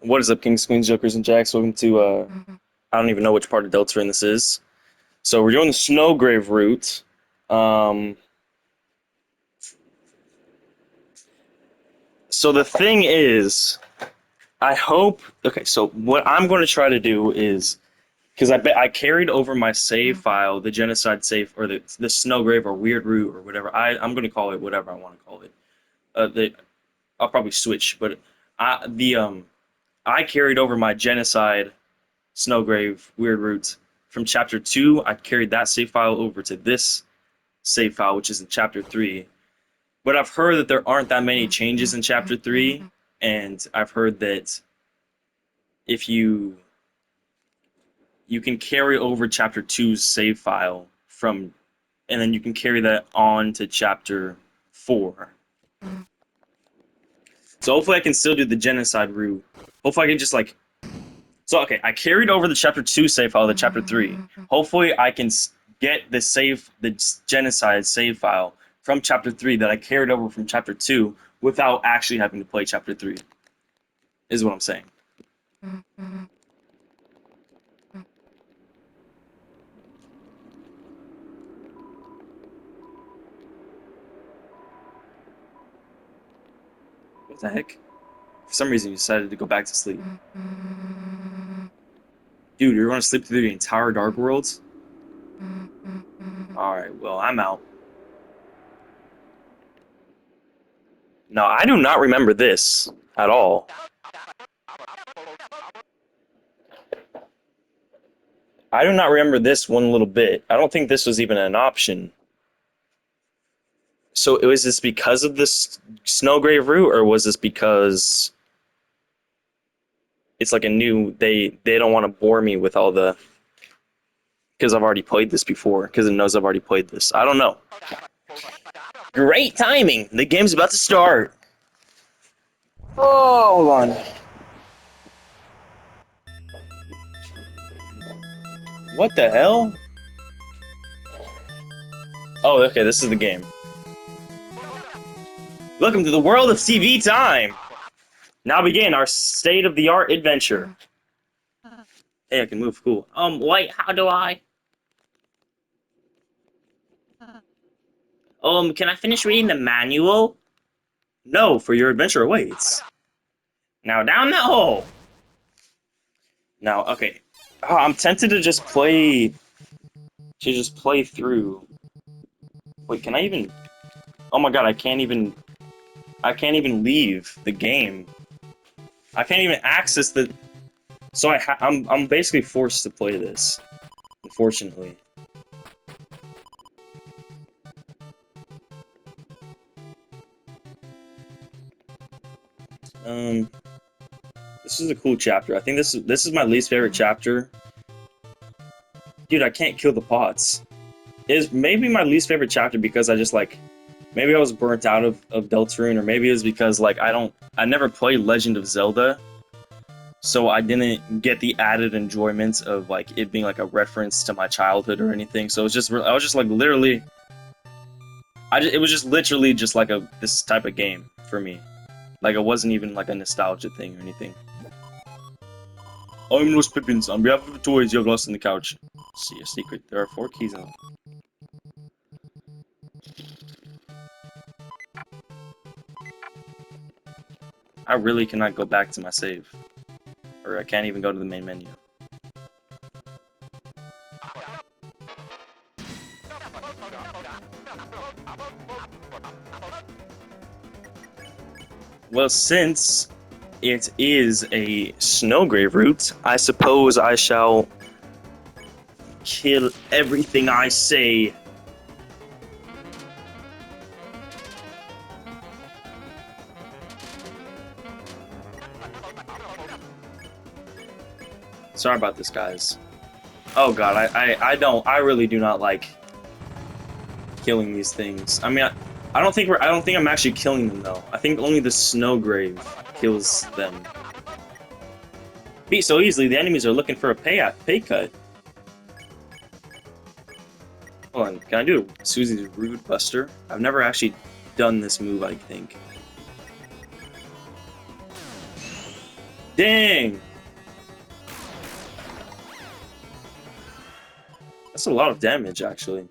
What is up, Kings, Queens, Jokers, and Jacks? Welcome to, I don't even know which part of Deltarune this is. So we're doing the Snowgrave route. Um, so the thing is, I hope, okay, so what I'm going to try to do is, because I carried over my save file, the genocide save, or the Snowgrave or weird route or whatever. I'm going to call it whatever I want to call it. I'll probably switch, but I carried over my genocide Snowgrave weird route from chapter 2. I carried that save file over to this save file, which is in chapter 3. But I've heard that there aren't that many changes in chapter 3, and I've heard that if you can carry over chapter 2's save file from, and then you can carry that on to chapter 4. So hopefully I can still do the genocide route. Hopefully I can just like, so okay, I carried over the chapter 2 save file to chapter 3. Hopefully I can get the genocide save file from chapter 3 that I carried over from chapter 2 without actually having to play chapter 3. Is what I'm saying. What the heck? For some reason you decided to go back to sleep. Dude, you're going to sleep through the entire Dark Worlds? Alright, well, I'm out. No, I do not remember this at all. I do not remember this one little bit. I don't think this was even an option. So was this because of this Snowgrave route, or was this because it's like a new, they don't want to bore me with all the, because I've already played this before, because it knows I've already played this. I don't know. Great timing! The game's about to start. Oh, hold on. What the hell? Oh, okay, this is the game. Welcome to the world of TV time! Now begin our state-of-the-art adventure. Hey, I can move, cool. Wait, how do I? Can I finish reading the manual? No, for your adventure awaits. Now down that hole! Now, okay. Oh, I'm tempted to just play through. Wait, can I even? Oh my god, I can't even leave the game. I can't even access the. So I'm basically forced to play this, unfortunately. This is a cool chapter. I think this is my least favorite chapter. Dude, I can't kill the pots. It's maybe my least favorite chapter because I just like, maybe I was burnt out of Deltarune, or maybe it was because like I never played Legend of Zelda, so I didn't get the added enjoyments of like it being like a reference to my childhood or anything. So I was just like literally, it was just literally just like this type of game for me. Like it wasn't even like a nostalgia thing or anything. I'm Los Pippins. On behalf of the toys you have lost in the couch. See a secret. There are 4 keys in it. I really cannot go back to my save. Or I can't even go to the main menu. Well, since it is a Snowgrave route, I suppose I shall kill everything I say. Sorry about this, guys. Oh god, I really do not like killing these things. I mean, I don't think I'm actually killing them though. I think only the Snowgrave kills them. Beat so easily, the enemies are looking for a pay cut. Hold on, can I do Susie's Rude Buster? I've never actually done this move, I think. Dang! That's a lot of damage, actually.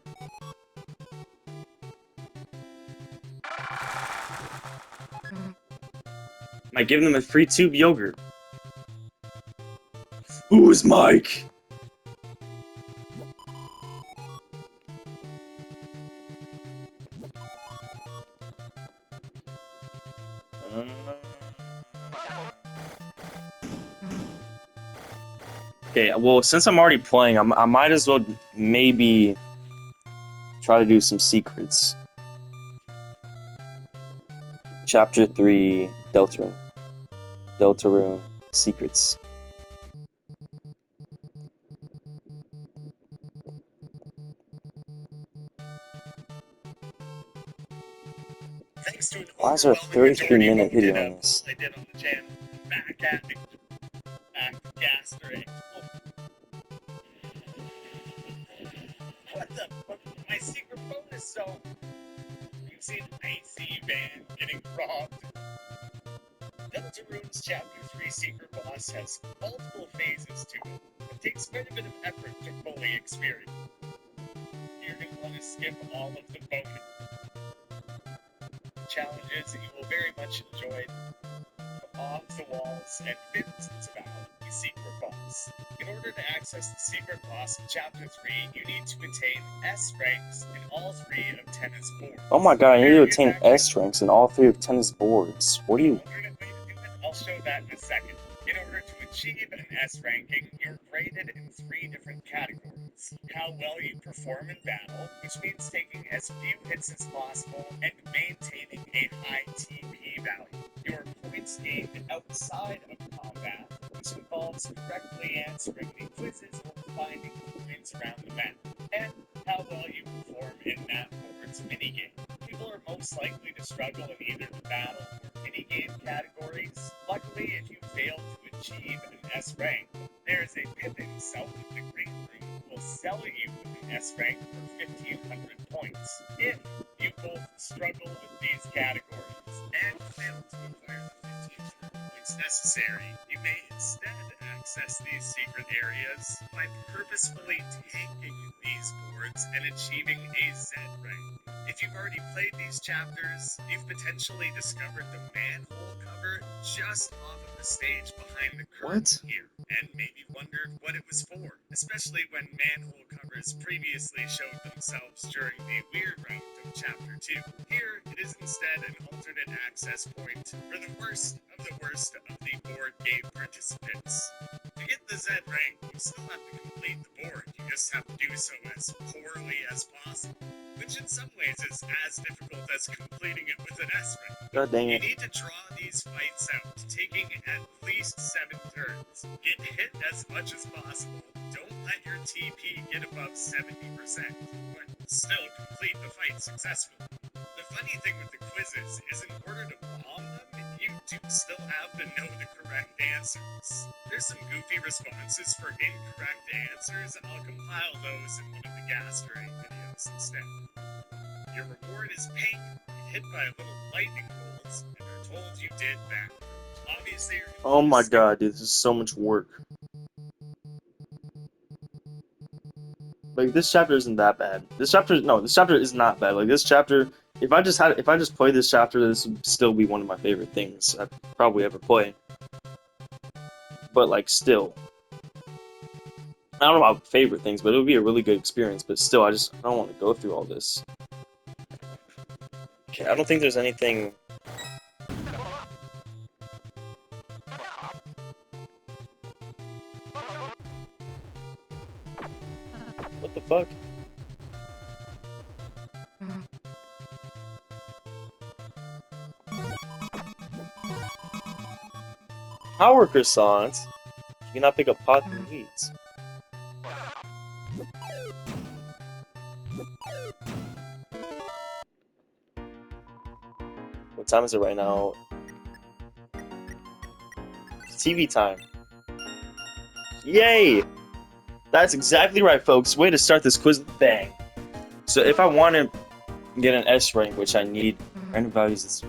Might give them a free tube yogurt. Who is Mike? Okay, well, since I'm already playing, I might as well maybe try to do some secrets. Chapter 3, Deltarune. Deltarune secrets. Thanks to an Why is there a overwhelming 33-minute majority video voted on this? I did on the channel. Back at me. Gaster. What the fuck? My secret bonus zone. You've seen Icy Van getting robbed. Deltarune's Chapter 3 secret boss has multiple phases to it. It takes quite a bit of effort to fully experience. You're going to want to skip all of the bonus challenges that you will very much enjoy. Off the walls and fits about the secret boss. In order to access the secret boss in Chapter 3, you need to attain S ranks in all 3 of tennis boards. Oh my god, I need to attain S ranks in all 3 of tennis boards. What do you... Alternate way to do it, I'll show that in a second. In order to achieve an S ranking, you're graded in 3 different categories. How well you perform in battle, which means taking as few hits as possible and maintaining a high TP value. Your points gained outside of combat, which involves correctly answering the quizzes or finding points around the map. And how well you perform in that board's minigame. People are most likely to struggle in either the battle or minigame categories. Luckily, if you fail to achieve an S rank, there is a Pippin south of the Green Room who will sell you an S rank for 1,500 points. If you both struggle with these categories and fail to acquire the 1,500 points necessary, you may instead access these secret areas by purposefully tanking these boards and achieving a Z rank. If you've already played these chapters, you've potentially discovered the manhole cover just off of the stage behind the curtain here, and maybe wondered what it was for, especially when manhole covers previously showed themselves during the weird route of Chapter 2. Here, it is instead an alternate access point for the worst of the board game participants. To get the Z rank, you still have to complete the board, you just have to do so as poorly as possible, which in some ways is as difficult as completing it with an S rank. God dang You it. need to draw these fights out, taking at least 7 turns. Get hit as much as possible. Don't let your TP get above 70%, but still complete the fight successfully. The funny thing with the quizzes is in order to bomb them, you do still have to know the correct answers. There's some goofy responses for incorrect answers, and I'll compile those in one of the Gaster videos instead. Your reward is pink, hit by a little lightning bolts, and are told you did bad. Obviously, you're Oh my god, dude, this is so much work. Like, this chapter isn't that bad. This chapter is not bad. Like, this chapter, if I just played this chapter, this would still be one of my favorite things I'd probably ever play. But, like, still. I don't know about favorite things, but it would be a really good experience. But still, I don't want to go through all this. Okay, I don't think there's anything... What the fuck? Power croissant? You cannot pick up pot and weeds. What time is it right now? It's TV time. Yay! That's exactly right, folks. Way to start this quiz. Bang. So if I want to get an S rank, which I need, random values is...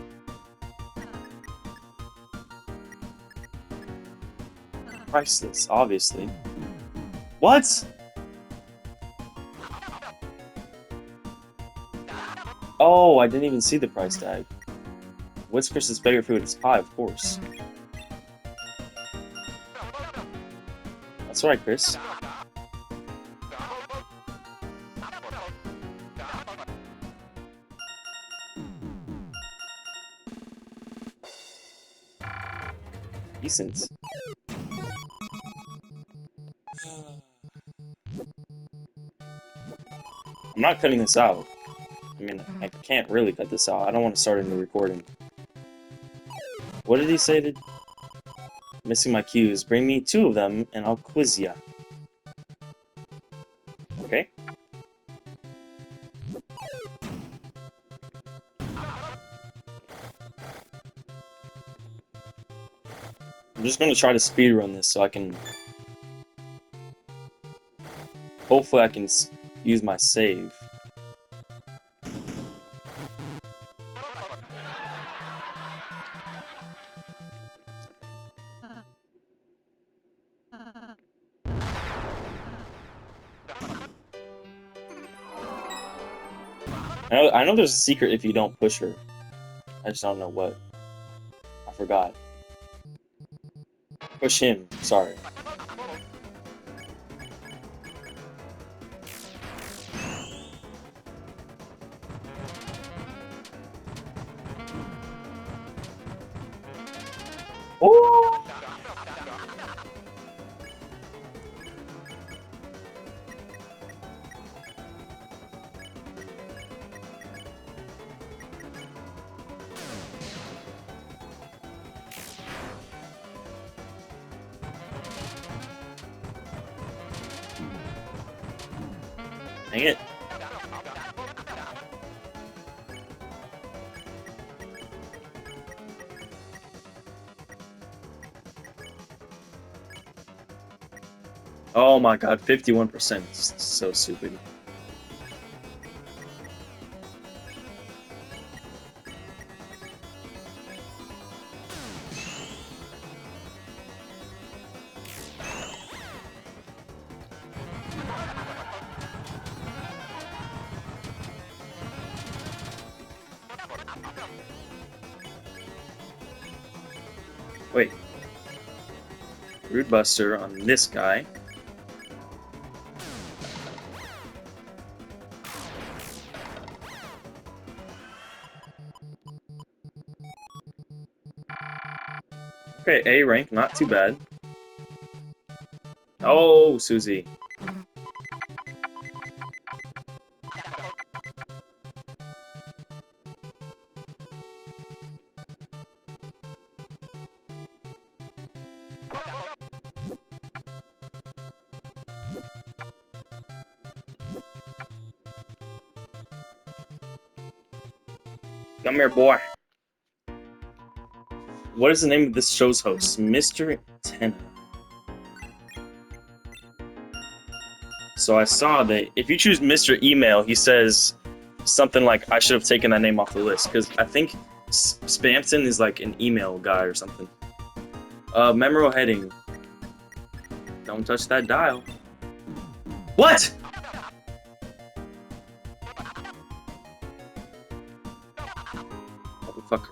Priceless, obviously. What? Oh, I didn't even see the price tag. What's Chris's favorite food? It's pie, of course. That's right, Chris. Decent. I'm not cutting this out. I mean, I can't really cut this out. I don't want to start a new recording. What did he say to... Missing my cues. Bring me 2 of them, and I'll quiz ya. Okay? I'm just gonna try to speedrun this so I can... Hopefully I can use my save. I know there's a secret if you don't push her. I just don't know what. I forgot. Push him. Sorry. Oh! Dang it. Oh my god, 51%. It's so stupid. Wait. Rude Buster on this guy. Okay, A rank, not too bad. Oh, Susie. Come here, boy. What is the name of this show's host? Mr. Tenna. So I saw that if you choose Mr. Email, he says something like, I should have taken that name off the list, because I think Spamton is like an email guy or something. Memorial heading. Don't touch that dial. What?! Motherfucker.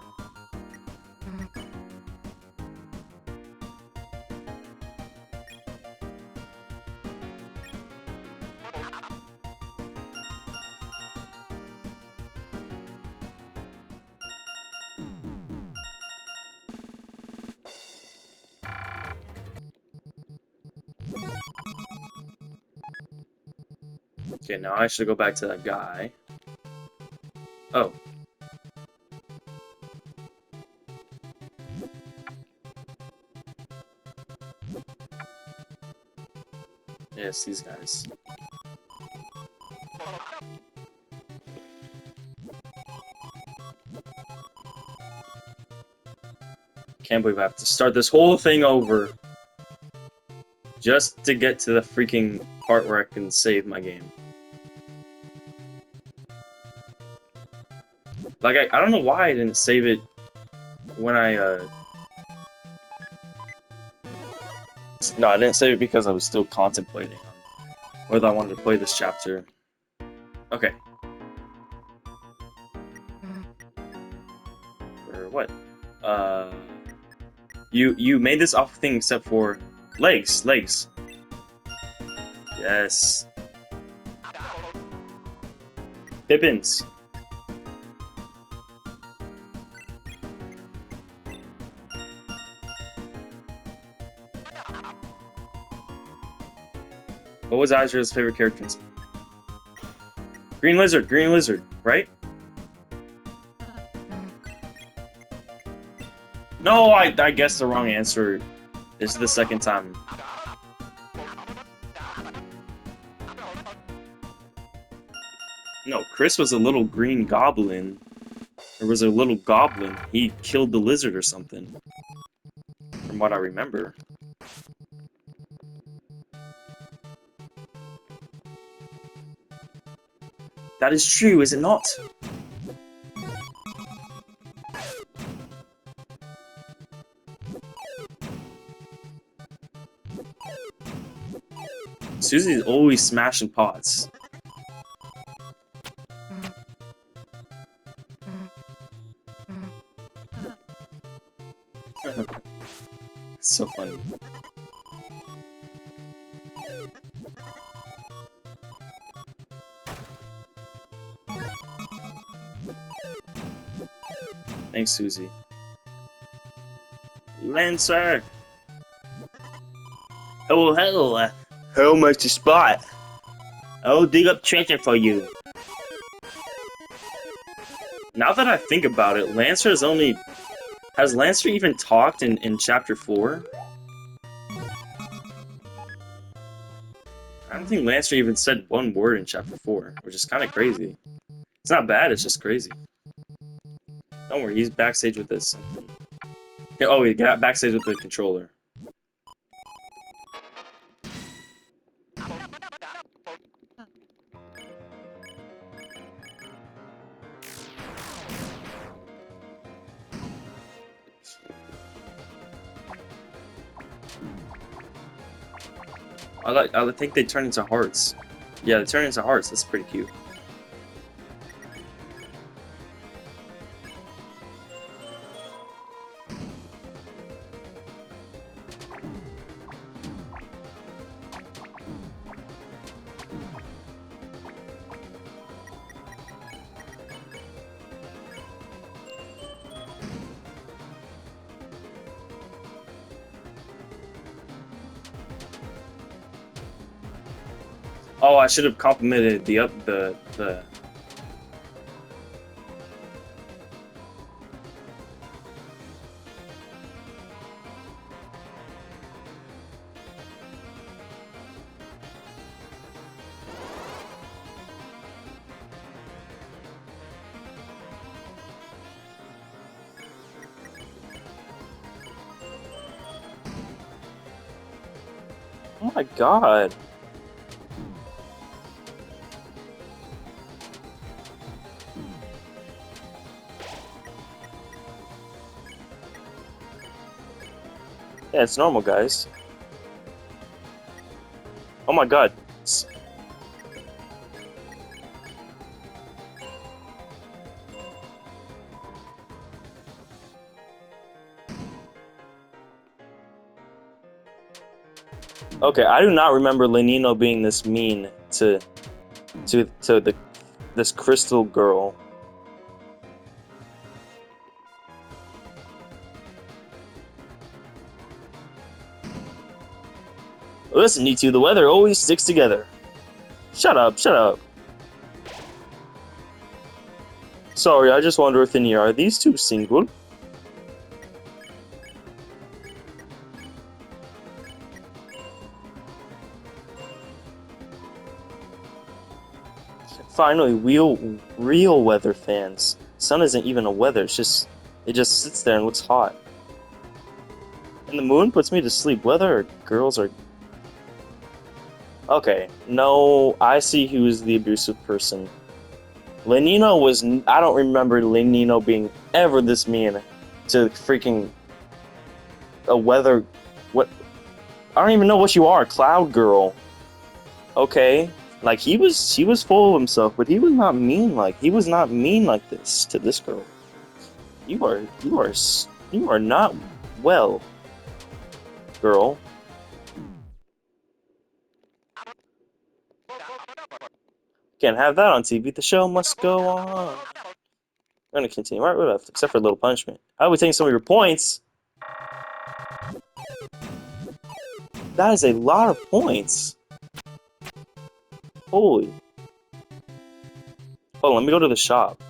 Okay, now I should go back to that guy. Oh. Yes, these guys. Can't believe I have to start this whole thing over just to get to the freaking part where I can save my game. Like, I don't know why I didn't save it when I No, I didn't save it because I was still contemplating whether I wanted to play this chapter. Okay. Or what? You made this awful thing except for legs. Yes. Pippins. What was Azrael's favorite character? Green Lizard, right? No, I guessed the wrong answer. This is the second time. No, Chris was a little green goblin. There was a little goblin. He killed the lizard or something. From what I remember. That is true, is it not? Susie's always smashing pots. It's so funny. Thanks, Susie. Lancer! Oh, how much to spot? I'll dig up treasure for you. Now that I think about it, Lancer has only... Has Lancer even talked in Chapter 4? I don't think Lancer even said one word in Chapter 4, which is kind of crazy. It's not bad, it's just crazy. Don't worry, he's backstage with this. Oh, he got backstage with the controller. I think they turn into hearts. Yeah, they turn into hearts. That's pretty cute. Oh, I should have complimented the. Oh my god. Yeah, it's normal, guys. Oh my god. Okay, I do not remember Lenino being this mean to this crystal girl. Listen, you two, the weather always sticks together. Shut up, shut up. Sorry, I just wonder, Athenia, are these two single? Finally, real weather fans. Sun isn't even a weather, it just sits there and looks hot. And the moon puts me to sleep. Whether girls are... Okay, no, I see who is the abusive person. Lenino was... I don't remember Lenino being ever this mean to freaking... a weather... I don't even know what you are, Cloud Girl. Okay, like he was full of himself, but he was not mean. Like he was not mean like this to this girl. You are not well, girl. Can't have that on TV. The show must go on. We're gonna continue right or left, except for a little punishment. I would take some of your points. That is a lot of points. Holy. Oh, let me go to the shop.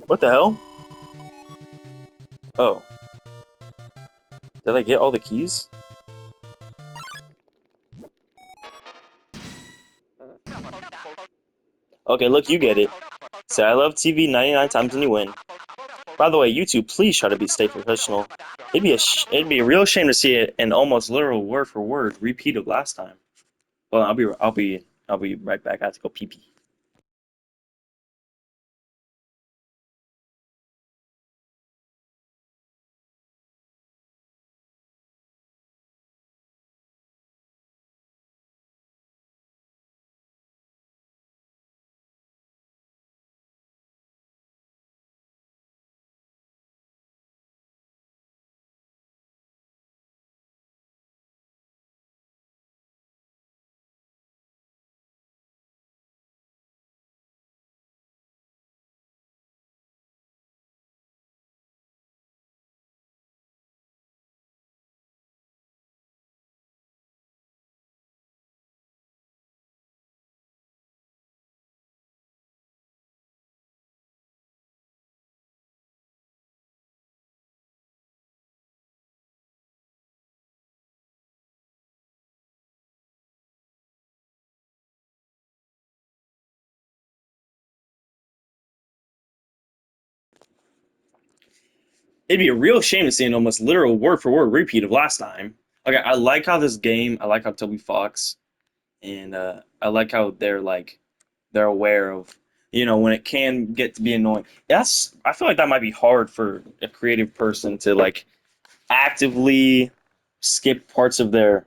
What the hell? Oh. Did I get all the keys? Okay, look, you get it. Say I love TV 99 times and you win. By the way, you two, please try to stay professional. It'd be a real shame to see it an almost literal word for word repeat of last time. Well, I'll be right back. I have to go pee pee. It'd be a real shame to see an almost literal word for word repeat of last time. Okay, I like how this game. I like how Toby Fox and I like how they're aware of when it can get to be annoying. I feel like that might be hard for a creative person to like actively skip parts of their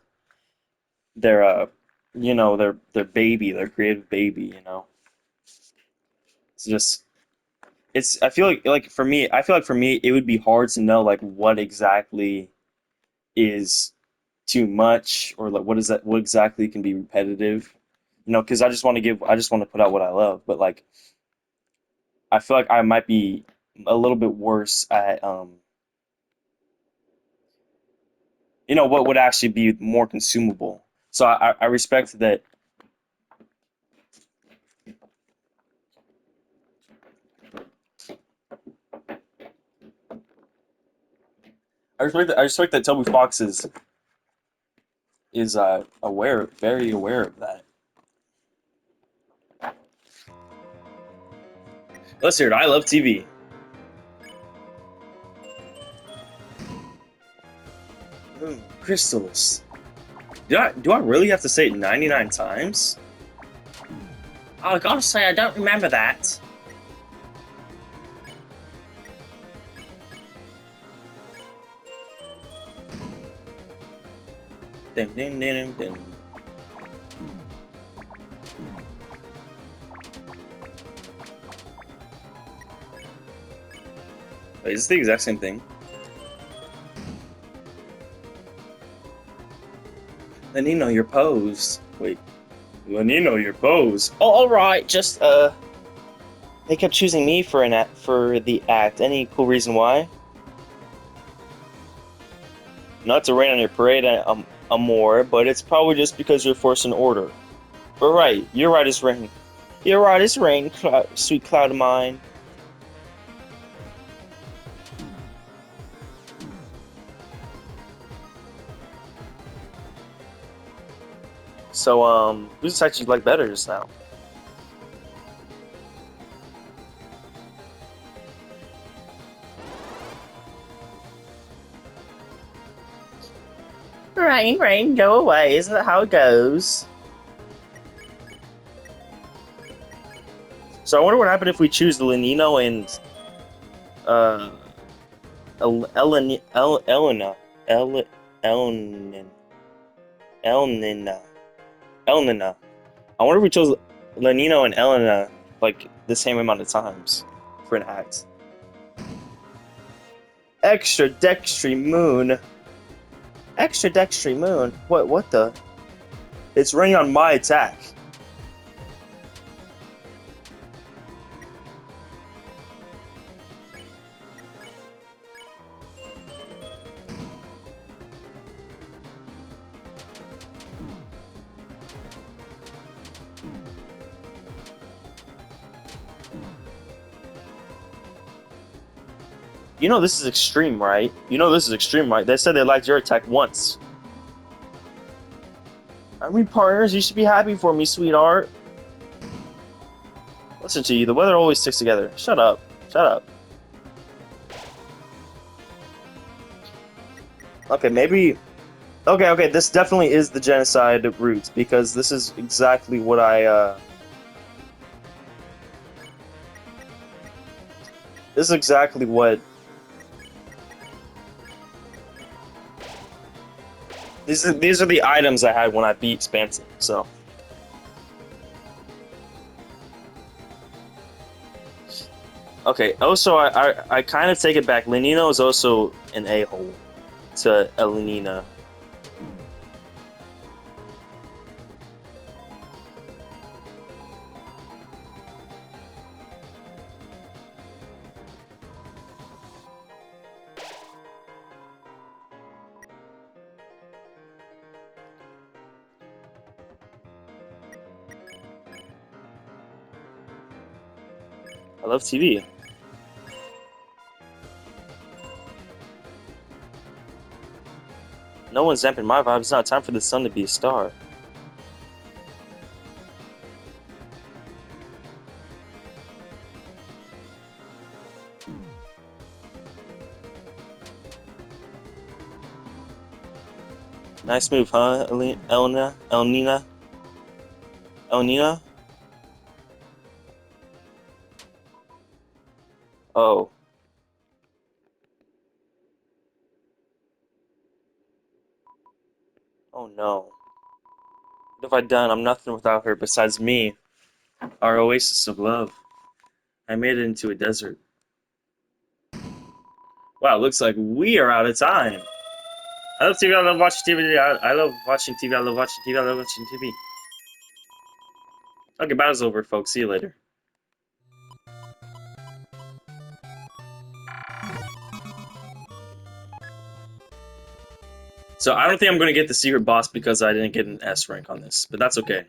their baby, their creative baby. It's just I feel like for me, it would be hard to know like what exactly is too much, or like what exactly can be repetitive. Because I just want to put out what I love, but like I feel like I might be a little bit worse at what would actually be more consumable. So I respect that. I respect that Toby Fox is very aware of that. Let's hear it. I love TV. Crystals. Do I really have to say it 99 times? I gotta say, I don't remember that. Ding, ding, ding, ding. Wait, is this the exact same thing? Lenino, your pose. Wait. Lenino, your pose. Oh, alright, just, they kept choosing me for for the act. Any cool reason why? Not to rain on your parade, Amore, but it's probably just because you're forcing order. But right, you're right as rain. You're right as rain, sweet cloud of mine. So, whose attack you like better just now? Rain, rain, go away. Isn't that how it goes? So I wonder what happened if we choose Lenino and Elena, Elnina. Elnina. I wonder if we chose Lenino and Elena like the same amount of times for an act. Extra dextry moon. Extra dextry moon. What the? It's raining on my attack. You know this is extreme, right? You know this is extreme, right? They said they liked your attack once. I mean, partners, you should be happy for me, sweetheart. Listen to you, the weather always sticks together. Shut up. Shut up. Okay, maybe... Okay, this definitely is the genocide route, because this is exactly what This is exactly what... These are the items I had when I beat Spanson, so... Okay, also, I kind of take it back. Lenino is also an a-hole to Elenina. I love TV. No one's damping my vibe. It's not time for the sun to be a star. Nice move, huh, Elnina? Elnina? Oh. Oh no. What have I done? I'm nothing without her besides me. Our oasis of love. I made it into a desert. Wow, looks like we are out of time. I love TV, I love watching TV, I love watching TV, I love watching TV, I love watching TV. Okay, battle's over, folks. See you later. So I don't think I'm going to get the secret boss because I didn't get an S rank on this, but that's okay.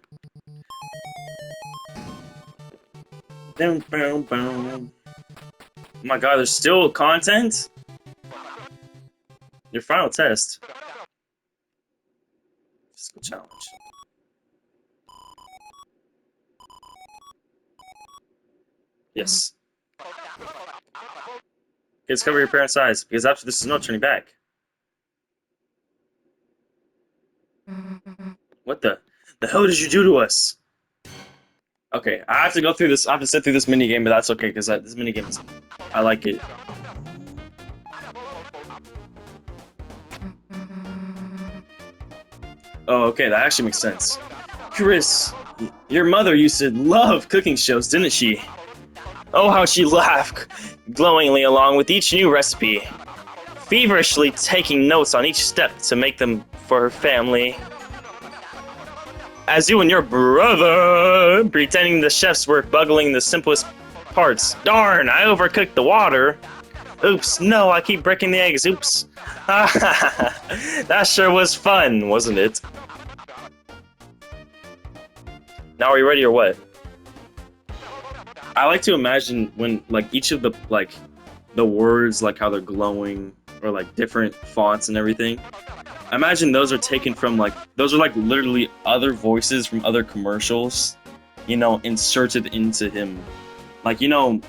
Oh my god, there's still content? Your final test. Physical challenge. Yes. Kids, cover your parents' eyes, because after this is no turning back. What the hell did you do to us? Okay, I have to go through this. I have to sit through this minigame, but that's okay, because this minigame is... I like it. Oh, okay, that actually makes sense. Chris, your mother used to love cooking shows, didn't she? Oh, how she laughed glowingly along with each new recipe, feverishly taking notes on each step to make them for her family. As you and your brother pretending the chefs were buggling the simplest parts. Darn, I overcooked the water. Oops, no, I keep breaking the eggs. Oops. That sure was fun, wasn't it? Now are you ready or what? I like to imagine when like each of the words, like how they're glowing or like different fonts and everything. I imagine those are taken from those are like literally other voices from other commercials, you know, inserted into him. Like, you know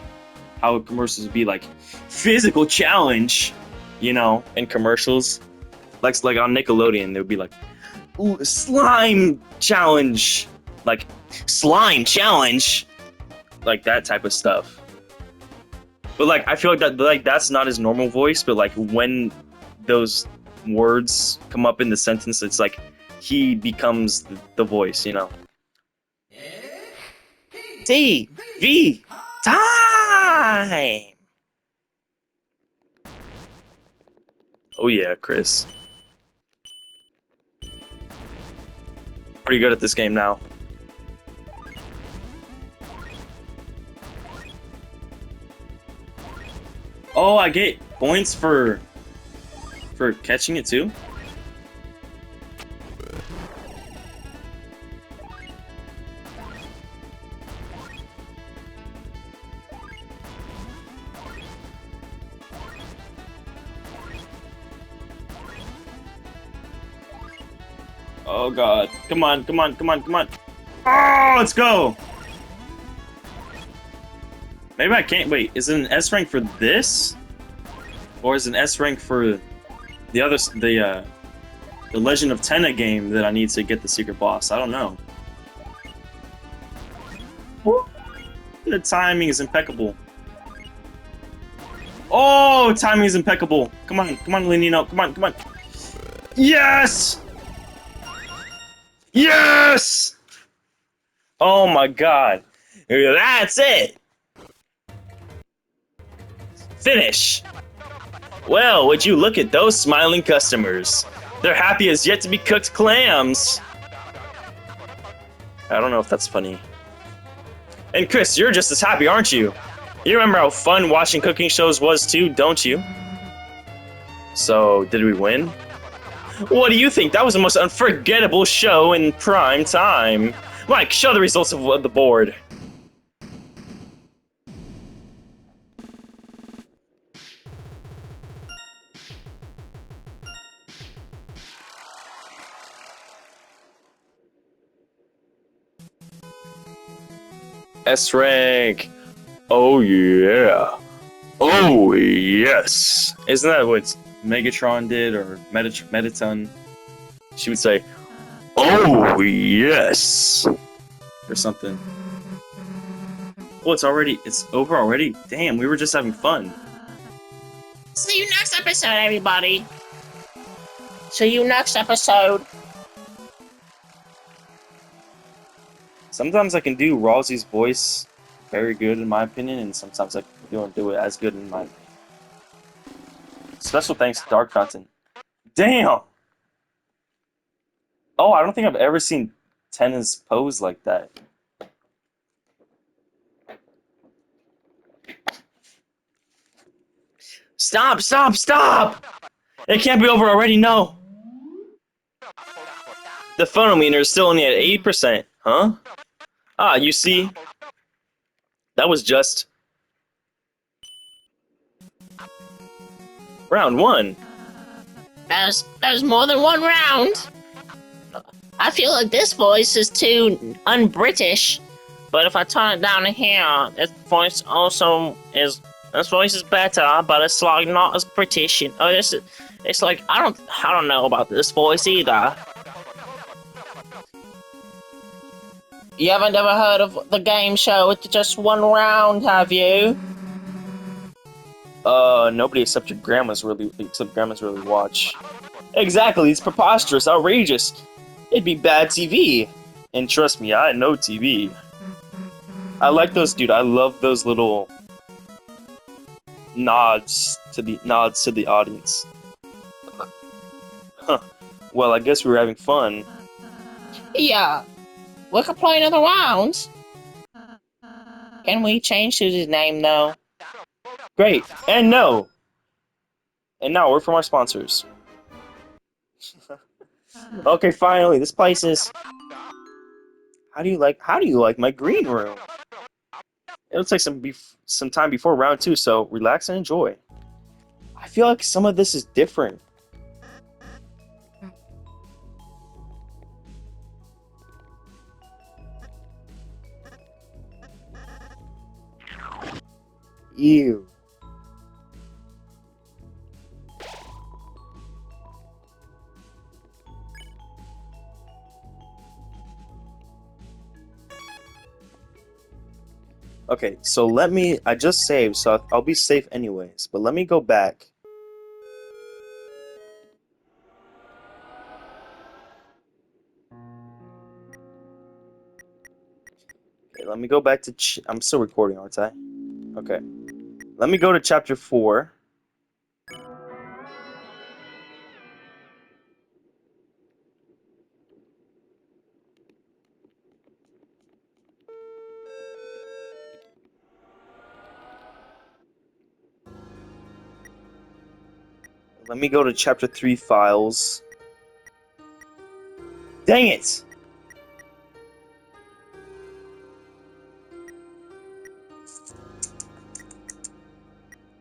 how commercials would be like physical challenge, you know, in commercials. Like on Nickelodeon, they would be like, "Ooh, slime challenge," like slime challenge, like that type of stuff. But like I feel like that's not his normal voice. But like when those words come up in the sentence, it's like he becomes the voice, you know. TV time. Oh yeah, Chris. Pretty good at this game now. Oh, I get points for catching it too? Oh god. Come on, come on, come on, come on. Oh, let's go! Maybe I can't wait. Is it an S rank for this? Or is it an S rank for the other the Legend of Tenna game that I need to get the secret boss? I don't know. The timing is impeccable. Oh, timing is impeccable. Come on, Lenino. Come on, come on. Yes! Yes! Oh my god. That's it! Finish! Well, would you look at those smiling customers? They're happy as yet to be cooked clams. I don't know if that's funny. And Chris, you're just as happy, aren't you? You remember how fun watching cooking shows was too, don't you? So, did we win? What do you think? That was the most unforgettable show in prime time. Mike, show the results of the board. S rank. Oh yeah. Oh yes. Isn't that what Megatron did or Mettaton? She would say, "Oh yes," or something. Well, it's over already. Damn, we were just having fun. See you next episode, everybody. See you next episode. Sometimes I can do Rosie's voice very good in my opinion, and sometimes I don't do it as good in my. Special thanks to Dark Content. Damn. Oh, I don't think I've ever seen Tenna's pose like that. Stop! Stop! Stop! It can't be over already. No. The phonometer is still only at 80%, huh? Ah, you see, that was just round one. There's more than one round. I feel like this voice is too un-British, but if I turn it down here, this voice is better, but it's like not as British. It's like I don't know about this voice either. You haven't ever heard of the game show with just one round, have you? Nobody except grandma's really watch. Exactly, it's preposterous, outrageous. It'd be bad TV. And trust me, I know TV. I like those, dude. I love those little nods to the audience. Huh. Well, I guess we were having fun. Yeah. We could play another round. Can we change Susie's name, though? Great. And no. And now, word from our sponsors. Okay, finally, this place is. How do you like my green room? It looks like some time before round 2, so relax and enjoy. I feel like some of this is different. Ew. Okay, so let me. I just saved, so I'll be safe anyways. But let me go back. Okay, let me go back to. I'm still recording, aren't I? Okay. Let me go to chapter 4. Let me go to chapter 3 files. Dang it!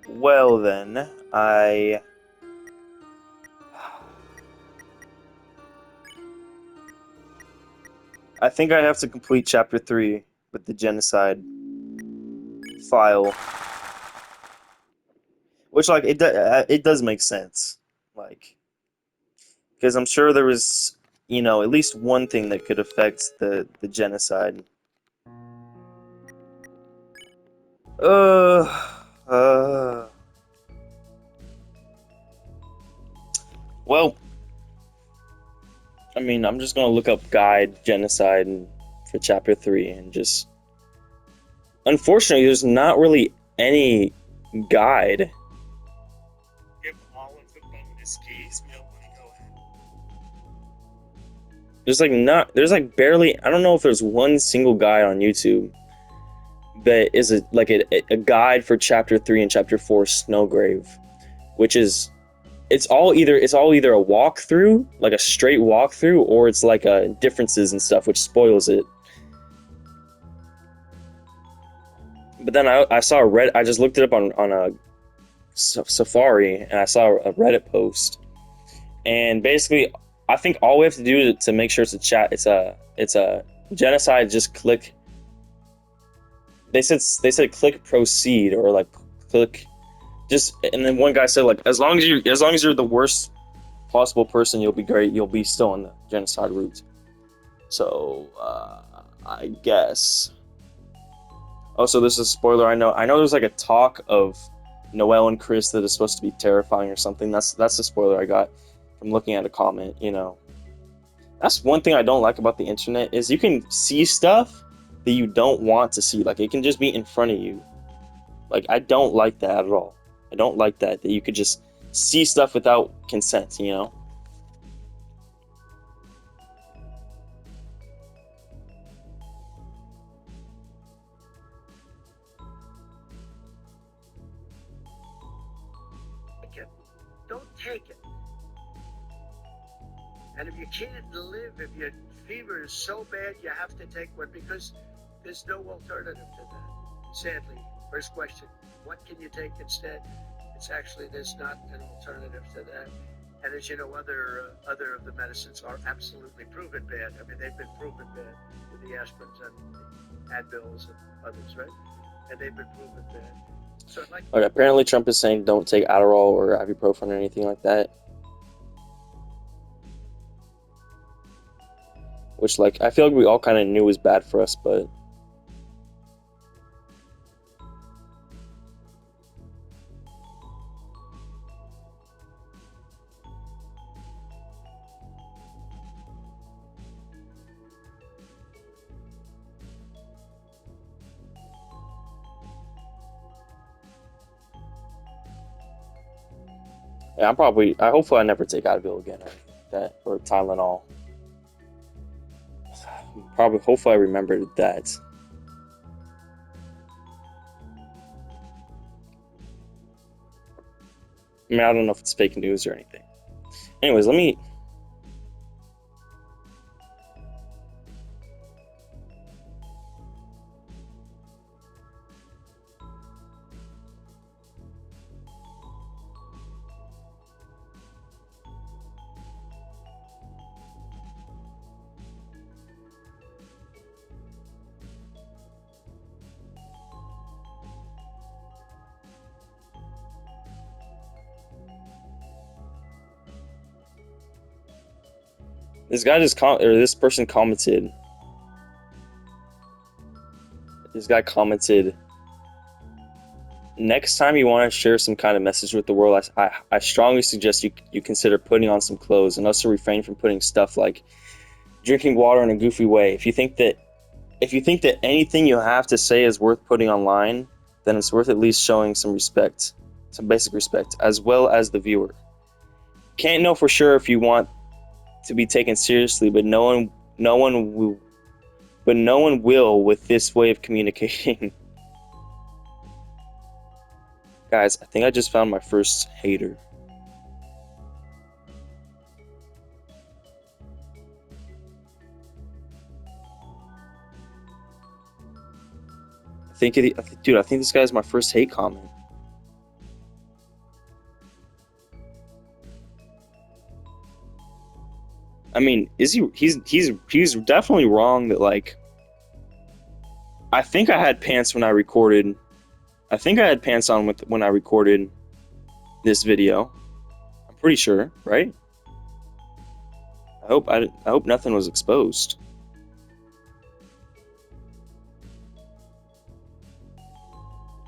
Well then, I think I have to complete chapter 3 with the genocide file, which like it does make sense, like because I'm sure there was at least one thing that could affect the genocide. Uh, uh. Well, I mean, I'm just gonna look up guide genocide for chapter 3 and just. Unfortunately, there's not really any guide. Give all of the bonus keys, Millie. Go ahead. There's like barely. I don't know if there's one single guide on YouTube that is a guide for chapter 3 and chapter 4 Snowgrave, which is it's all either a walkthrough, like a straight walkthrough, or it's like differences and stuff, which spoils it. But then I saw I just looked it up on a Safari, and I saw a Reddit post, and basically I think all we have to do to make sure it's a genocide. Just click. They said click proceed, or like click just, and then one guy said like as long as you're the worst possible person, you'll be great. You'll be still on the genocide route. So I guess. Also, this is a spoiler. I know there's like a talk of Noelle and Chris that is supposed to be terrifying or something. That's the spoiler I got from looking at a comment. That's one thing I don't like about the internet is you can see stuff that you don't want to see. Like it can just be in front of you. Like I don't like that at all. I don't like that you could just see stuff without consent. Don't take it. And if you can't live, if your fever is so bad, you have to take one because there's no alternative to that. Sadly, first question, what can you take instead? It's actually, there's not an alternative to that. And as you know, other of the medicines are absolutely proven bad. I mean, they've been proven bad with the aspirins and the Advils and others, right? And they've been proven bad. So I'd like. Okay, apparently Trump is saying don't take Adderall or ibuprofen or anything like that. Which, like, I feel like we all kind of knew was bad for us, but. Yeah, hopefully I never take Advil again or that, or Tylenol. Hopefully I remembered that. I mean, I don't know if it's fake news or anything. Anyways, let me. This person commented. This guy commented, next time you want to share some kind of message with the world, I strongly suggest you consider putting on some clothes and also refrain from putting stuff like drinking water in a goofy way. If you think that anything you have to say is worth putting online, then it's worth at least showing some respect, some basic respect, as well as the viewer. Can't know for sure if you want to be taken seriously, but no one will with this way of communicating. Guys, I think I just found my first hater. Dude, I think this guy's my first hate comment. I mean, is he? He's definitely wrong that like. I think I had pants when I recorded. I think I had pants on when I recorded this video. I'm pretty sure, right? I hope nothing was exposed.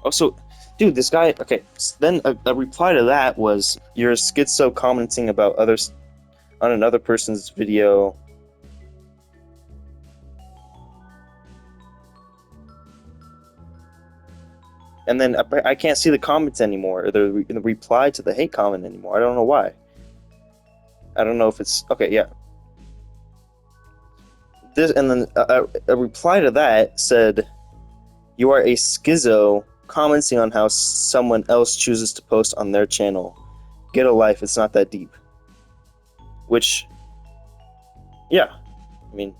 Also, dude, this guy. Okay, so then a reply to that was you're a schizo commenting about others on another person's video. And then I can't see the comments anymore, or the reply to the hate comment anymore. I don't know why. I don't know if it's okay. Yeah. This and then a reply to that said, "You are a schizo commenting on how someone else chooses to post on their channel. Get a life. It's not that deep." Which, yeah, I mean,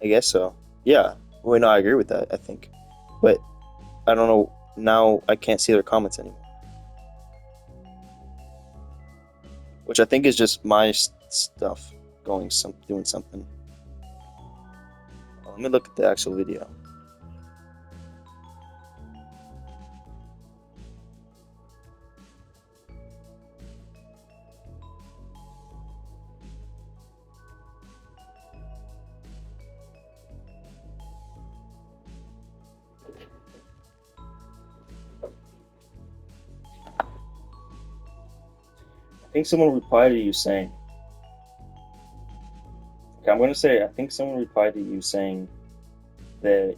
I guess so. Yeah. Well, no, I agree with that. I think, but I don't know. Now I can't see their comments anymore. Which I think is just my stuff doing something. Let me look at the actual video. I think someone replied to you saying, okay, I'm going to say, I think someone replied to you saying that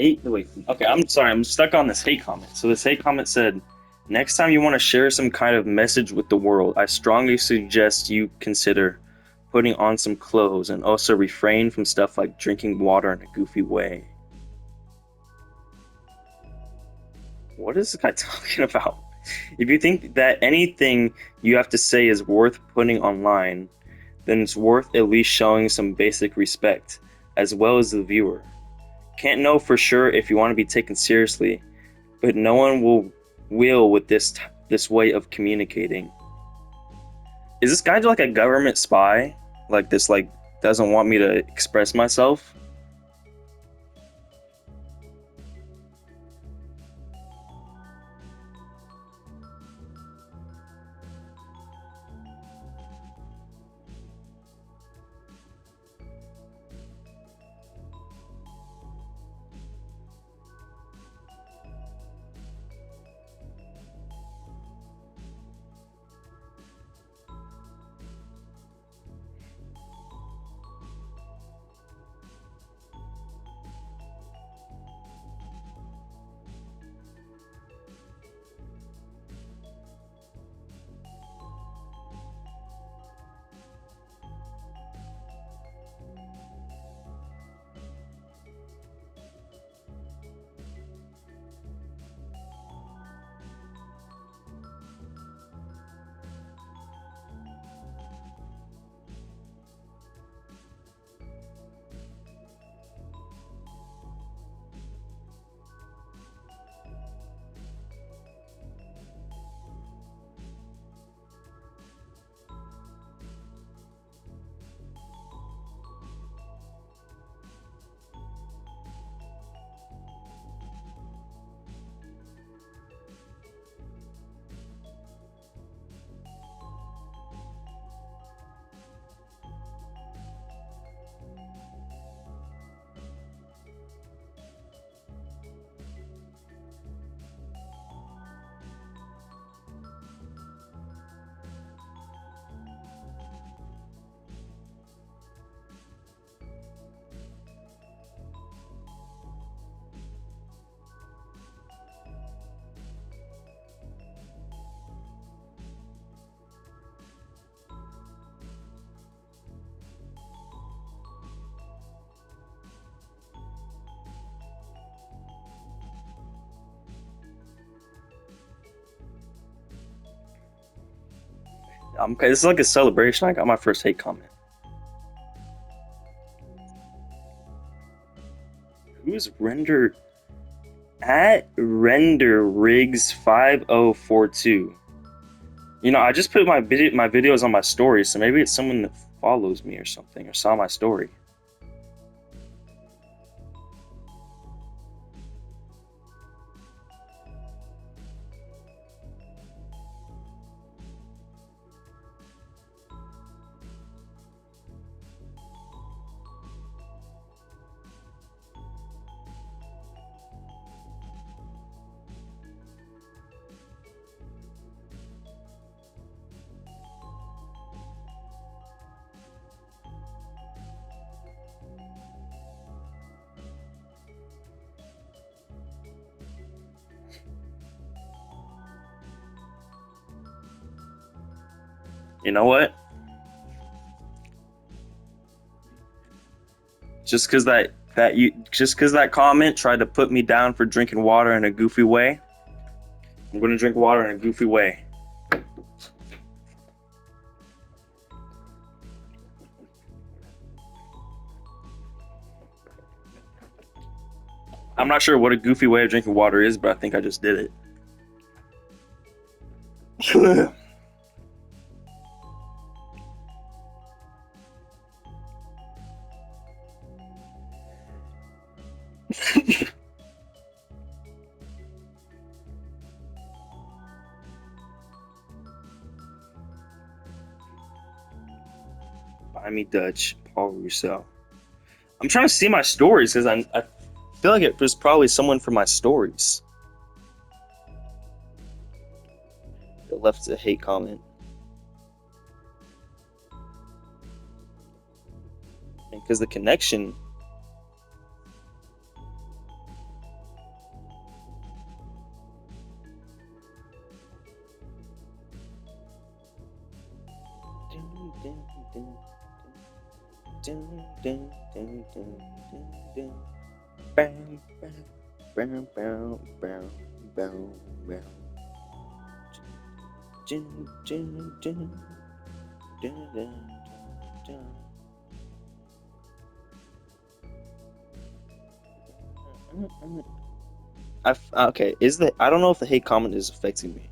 Hate. Wait. Okay, I'm sorry. I'm stuck on this hate comment. So this hate comment said, "Next time you want to share some kind of message with the world, I strongly suggest you consider putting on some clothes and also refrain from stuff like drinking water in a goofy way." What is this guy talking about? If you think that anything you have to say is worth putting online, then it's worth at least showing some basic respect, as well as the viewer. Can't know for sure if you want to be taken seriously, but no one will with this way of communicating. Is this guy like a government spy? Like this like doesn't want me to express myself? Okay, this is like a celebration. I got my first hate comment. Who's render at render rigs 5042? You know, I just put my videos on my story, so maybe it's someone that follows me or something or saw my story. You know what? Just because that comment tried to put me down for drinking water in a goofy way, I'm gonna drink water in a goofy way. I'm not sure what a goofy way of drinking water is, but I think I just did it. Buy me Dutch, Paul Rousseau. I'm trying to see my stories because I feel like it was probably someone from my stories that left a hate comment. Because the connection. Okay, I don't know if the hate comment is affecting me.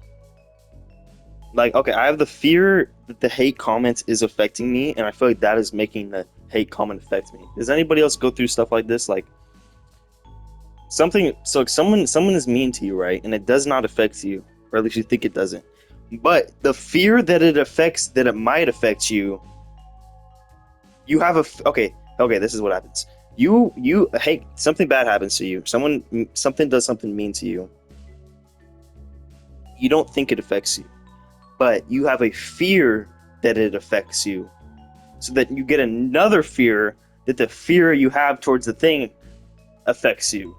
Like, okay, I have the fear that the hate comment is affecting me, and I feel like that is making the hate comment affect me. Does anybody else go through stuff like this? Like something, so like someone is mean to you, right? And it does not affect you, or at least you think it doesn't. But the fear that it might affect you, you have okay, this is what happens. Hey, something bad happens to you. Something does something mean to you. You don't think it affects you, but you have a fear that it affects you, so that you get another fear that the fear you have towards the thing affects you,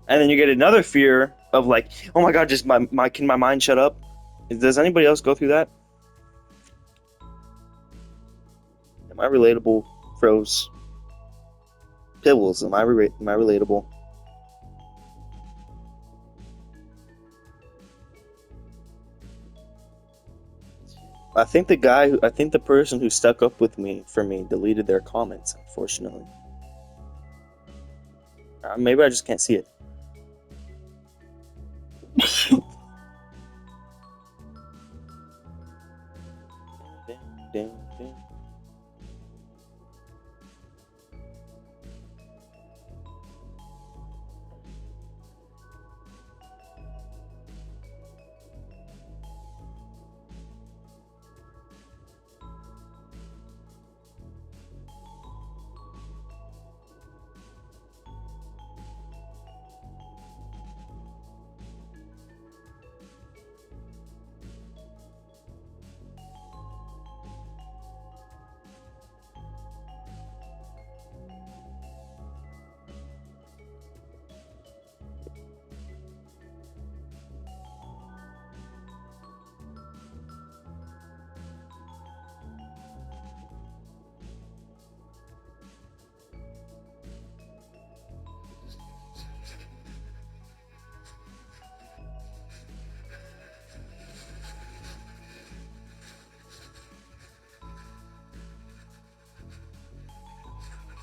and then you get another fear of like, oh my god, just can my mind shut up? Does anybody else go through that? Am I relatable, Froze? Pibbles, am I relatable? I think the person who stuck up with me for me deleted their comments, unfortunately. Maybe I just can't see it.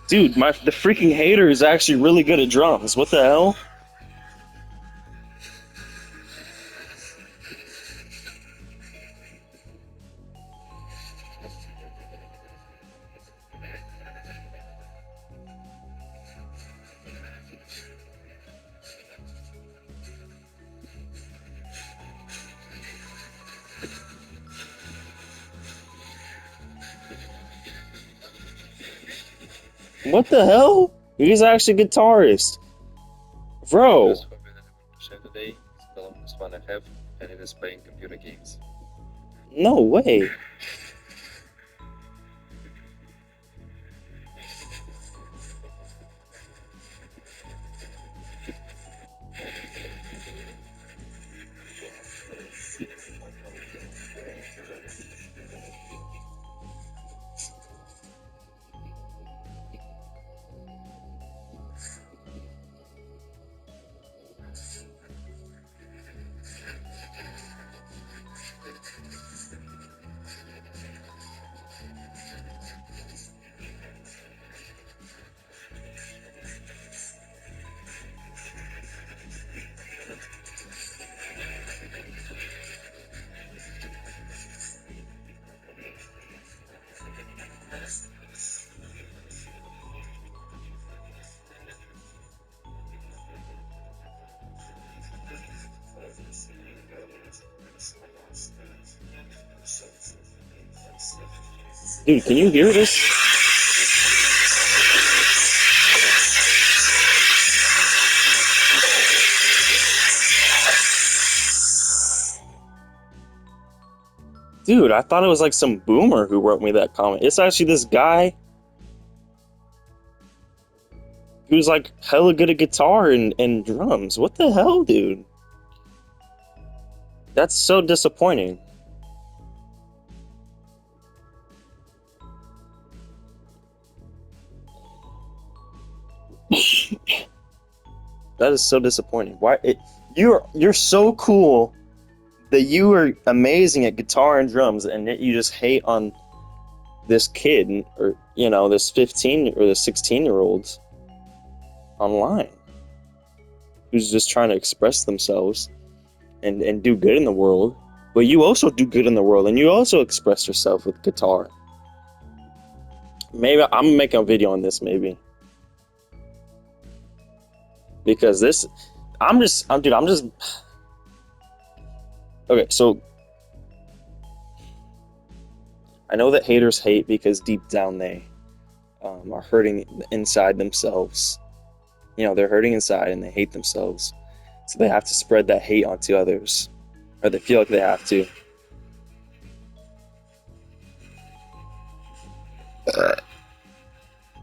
Dude, the freaking hater is actually really good at drums. What the hell? What the hell? He's actually a guitarist. Bro. Today, it's the longest one I have, and it is playing computer games. No way. Dude, can you hear this? Dude, I thought it was like some boomer who wrote me that comment. It's actually this guy who's like hella good at guitar and drums. What the hell, dude? That's so disappointing. That is so disappointing. You're so cool that you are amazing at guitar and drums, and yet you just hate on this kid, or this 15 or the 16-year-olds online who's just trying to express themselves and do good in the world. But you also do good in the world, and you also express yourself with guitar. Maybe I'm making a video on this, maybe. Because I'm just okay, so I know that haters hate because deep down they are hurting inside themselves. They're hurting inside and they hate themselves. So they have to spread that hate onto others. Or they feel like they have to.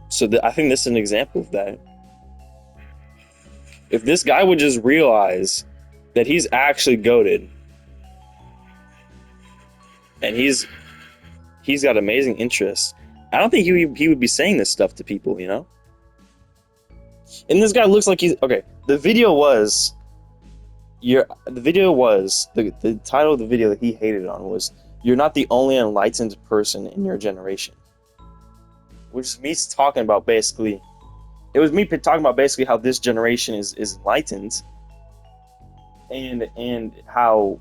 So I think this is an example of that. If this guy would just realize that he's actually goated, and he's got amazing interests, I don't think he would be saying this stuff to people, And this guy looks like he's okay. The title of the video that he hated on was "You're not the only enlightened person in your generation," which is me talking about basically. It was me talking about basically how this generation is enlightened, and how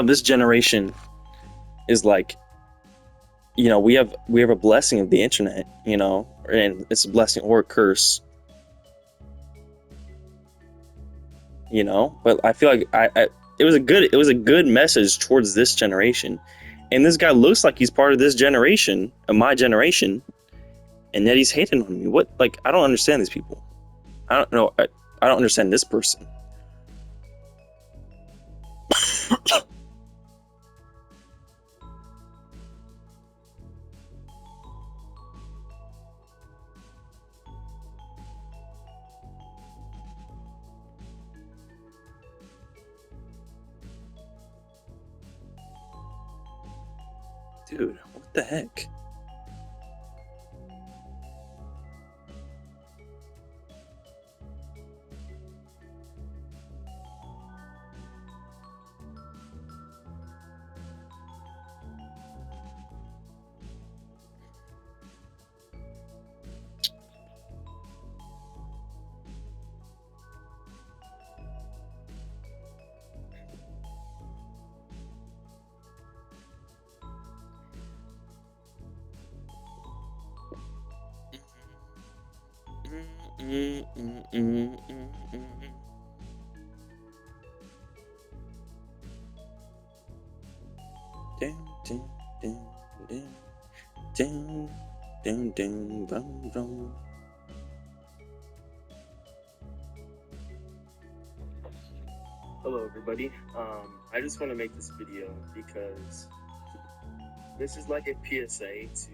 this generation is like, we have a blessing of the internet, and it's a blessing or a curse, but I feel like it was a good message towards this generation. And this guy looks like he's part of this generation, of my generation, and yet he's hating on me. What? Like, I don't understand these people. I don't know. I don't understand this person. Dude, what the heck? Hello everybody. I just want to make this video because this is like a PSA to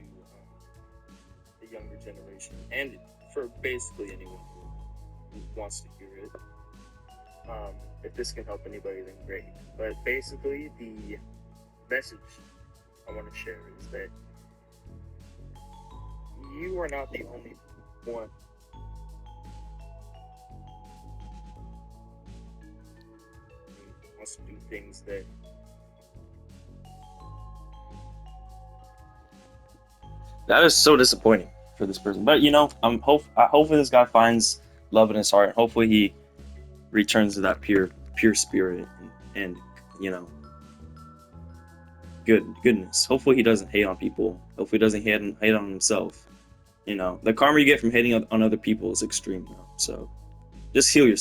the younger generation, and for basically anyone who wants to hear it. If this can help anybody, then great. But basically, the message I want to share is that you are not the only one who wants to do things that is so disappointing for this person. But hopefully this guy finds love in his heart. Hopefully he returns to that pure spirit and goodness. Hopefully he doesn't hate on people. Hopefully he doesn't hate on himself. The karma you get from hating on other people is extreme. So just heal yourself.